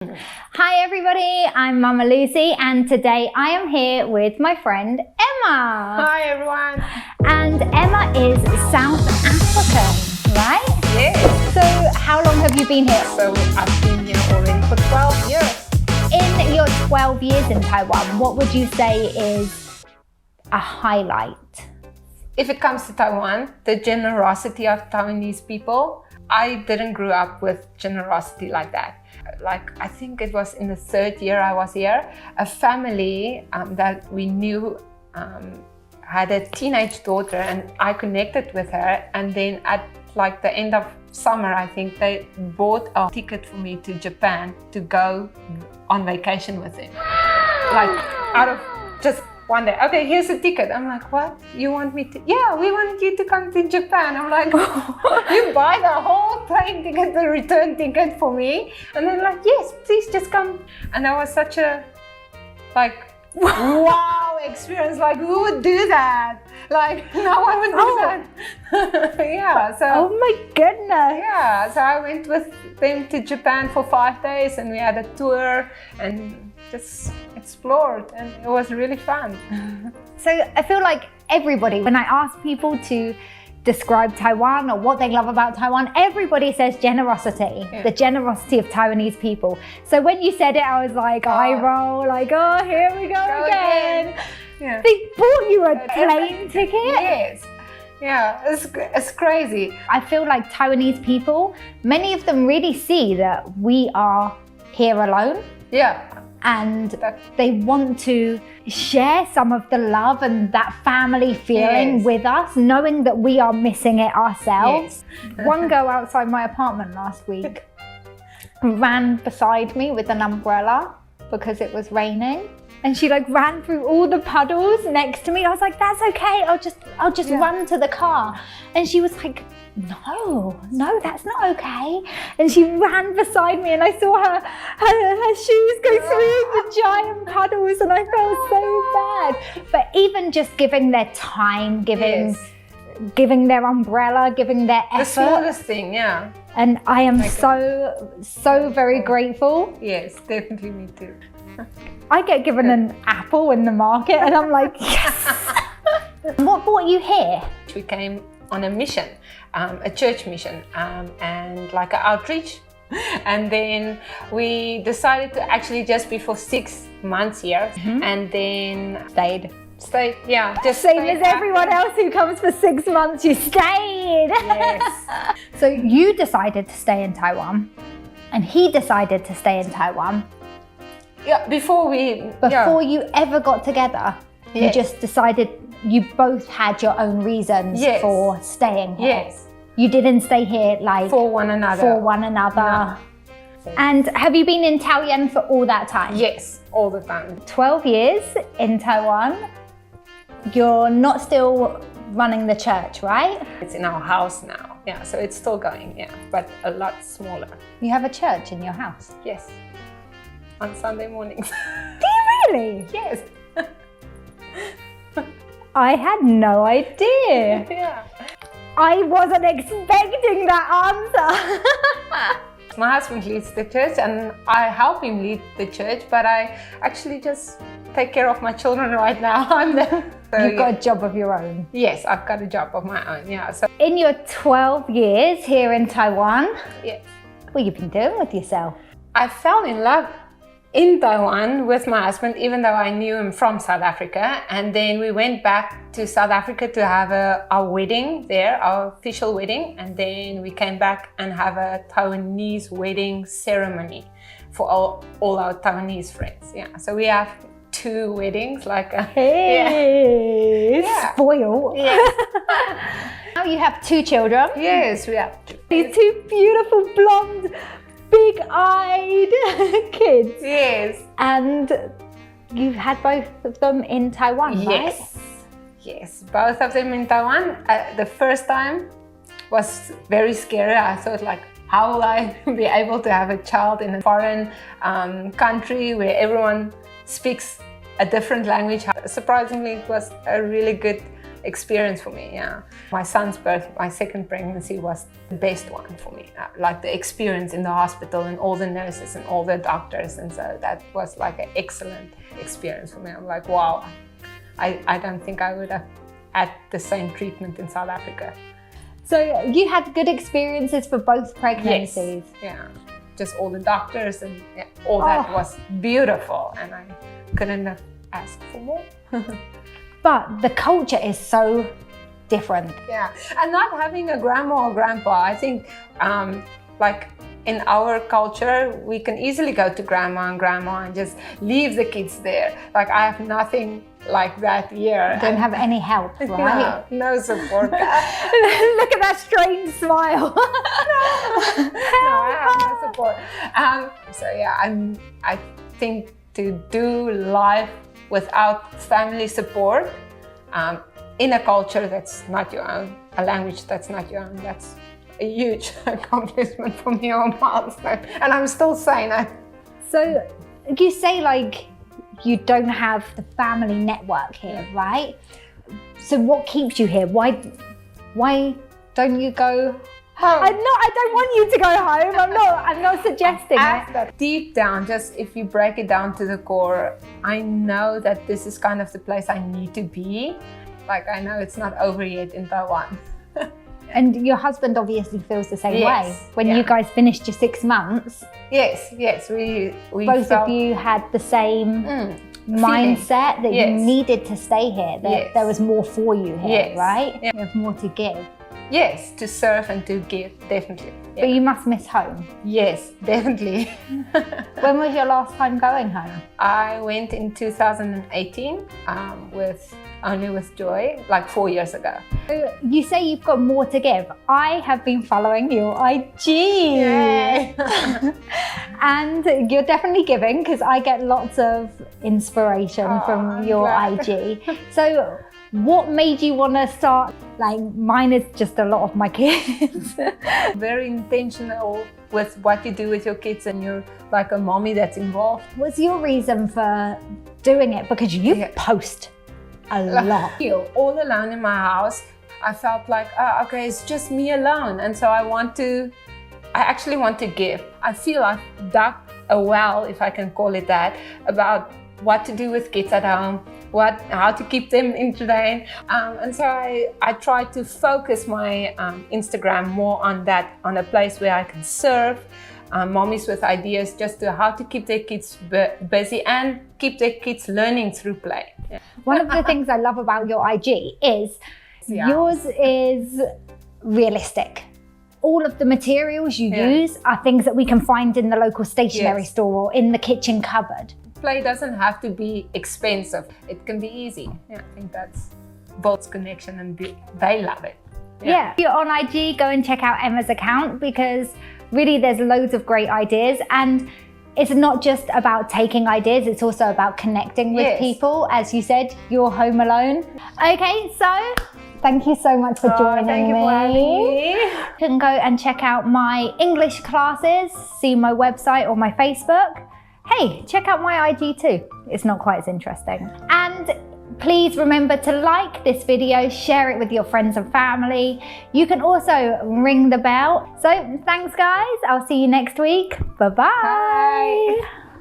Hi everybody, I'm Mama Lucy and today I am here with my friend Emma. Hi everyone. And Emma is South African, right? Yes. So how long have you been here? So I've been here already for 12 years. In your 12 years in Taiwan, what would you say is a highlight? If it comes to Taiwan, the generosity of Taiwanese people, I didn't grow up with generosity like that. Like, I think it was in the third year I was here, a family that we knew had a teenage daughter, and I connected with her, and then at like the end of summer, I think they bought a ticket for me to Japan to go on vacation with them. Like, out of just one day. Okay, here's a ticket. I'm like, what? You want me to? Yeah, we want you to come to Japan. I'm like, you buy the whole plane ticket, the return ticket for me? And they're like, yes, please just come. And that was such a, like, wow experience. Like, who would do that? Like, no one would do that. Yeah, so. Oh my goodness. Yeah, so I went with them to Japan for 5 days, and we had a tour and just explored, and it was really fun. So I feel like everybody, when I ask people to describe Taiwan or what they love about Taiwan, everybody says generosity, the generosity of Taiwanese people. So when you said it, I was like, eye roll, like, oh, here we go again. Yeah. They bought you a plane ticket? Yes. Yeah, it's crazy. I feel like Taiwanese people, many of them really see that we are here alone. Yeah. And they want to share some of the love and that family feeling with us, knowing that we are missing it ourselves. Yes. One girl outside my apartment last week ran beside me with an umbrella because it was raining. And she like ran through all the puddles next to me. I was like, that's okay, I'll just run to the car. And she was like, no, that's not okay. And she ran beside me, and I saw her shoes go through the giant puddles, and I felt so bad. But even just giving their time, giving their umbrella, giving their effort. The smallest thing, yeah. And I am so very grateful. Yes, definitely me too. I get given an apple in the market and I'm like, yes! What brought you here? We came on a mission, a church mission, and like an outreach. And then we decided to actually just be for 6 months here, and then stayed, yeah. Just same as everyone else who comes for 6 months, you stayed! Yes. So you decided to stay in Taiwan, and he decided to stay in Taiwan. Yeah, before you ever got together, you just decided you both had your own reasons for staying here. Yes. You didn't stay here like for one another. No. And have you been in Taoyuan for all that time? Yes, all the time. 12 years in Taiwan. You're not still running the church, right? It's in our house now. Yeah, so it's still going, but a lot smaller. You have a church in your house? Yes. On Sunday mornings. Do you really? Yes. I had no idea. Yeah. I wasn't expecting that answer. My husband leads the church and I help him lead the church, but I actually just take care of my children right now. You've got a job of your own. Yes, I've got a job of my own, yeah. So in your 12 years here in Taiwan, what have you been doing with yourself? I fell in love in Taiwan with my husband, even though I knew him from South Africa. And then we went back to South Africa to have our wedding there, our official wedding. And then we came back and have a Taiwanese wedding ceremony for all our Taiwanese friends. Yeah, so we have 2 weddings, like spoiled. Yes. Now you have 2 children. Yes, we have 2. These 2 beautiful blonde, big-eyed kids. Yes. And you've had both of them in Taiwan, right? Yes, both of them in Taiwan. The first time was very scary. I thought, like, how will I be able to have a child in a foreign country where everyone speaks a different language? Surprisingly, it was a really good experience for me. Yeah, my son's birth, my second pregnancy was the best one for me. Like the experience in the hospital and all the nurses and all the doctors, and so that was like an excellent experience for me. I'm like, wow, I don't think I would have had the same treatment in South Africa. So you had good experiences for both pregnancies? Yes. Yeah, just all the doctors and all that was beautiful, and I couldn't have asked for more. But the culture is so different. Yeah, and not having a grandma or grandpa, I think like in our culture, we can easily go to grandma and just leave the kids there. Like I have nothing like that here. Don't have any help, right? No support. Look at that strange smile. No, I have no support. So yeah, I think to do life without family support in a culture that's not your own, a language that's not your own, that's a huge accomplishment for me or milestone. And I'm still saying that. So you say like you don't have the family network here, right? So what keeps you here? Why don't you go home? I don't want you to go home. I'm not suggesting it. Deep down, just if you break it down to the core, I know that this is kind of the place I need to be. Like I know it's not over yet in Taiwan. And your husband obviously feels the same way. When you guys finished your 6 months. Yes, we both of you had the same mindset that you needed to stay here, that there was more for you here, right? You have more to give. Yes, to serve and to give, definitely. Yeah. But you must miss home. Yes, definitely. When was your last time going home? I went in 2018 only with Joy, like 4 years ago. So you say you've got more to give. I have been following your IG. Yay. And you're definitely giving because I get lots of inspiration from your IG. So what made you want to start? Like mine is just a lot of my kids. Very intentional with what you do with your kids, and you're like a mommy that's involved. What's your reason for doing it? Because you post a lot. All alone in my house, I felt like, okay, it's just me alone. And so I actually want to give. I feel I've dug a well, if I can call it that, about what to do with kids at home, how to keep them entertained. And so I try to focus my Instagram more on that, on a place where I can serve mommies with ideas just to how to keep their kids busy and keep their kids learning through play. Yeah. One of the things I love about your IG is yours is realistic. All of the materials you use are things that we can find in the local stationery store or in the kitchen cupboard. Play doesn't have to be expensive. It can be easy. Yeah, I think that's builds connection and they love it. Yeah. If you're on IG, go and check out Emma's account because really there's loads of great ideas, and it's not just about taking ideas, it's also about connecting with people. As you said, you're home alone. Okay, so thank you so much for joining thank you me. for having me. You can go and check out my English classes, see my website or my Facebook. Hey, check out my IG too. It's not quite as interesting. And please remember to like this video, share it with your friends and family. You can also ring the bell. So thanks guys, I'll see you next week. Bye-bye. Bye.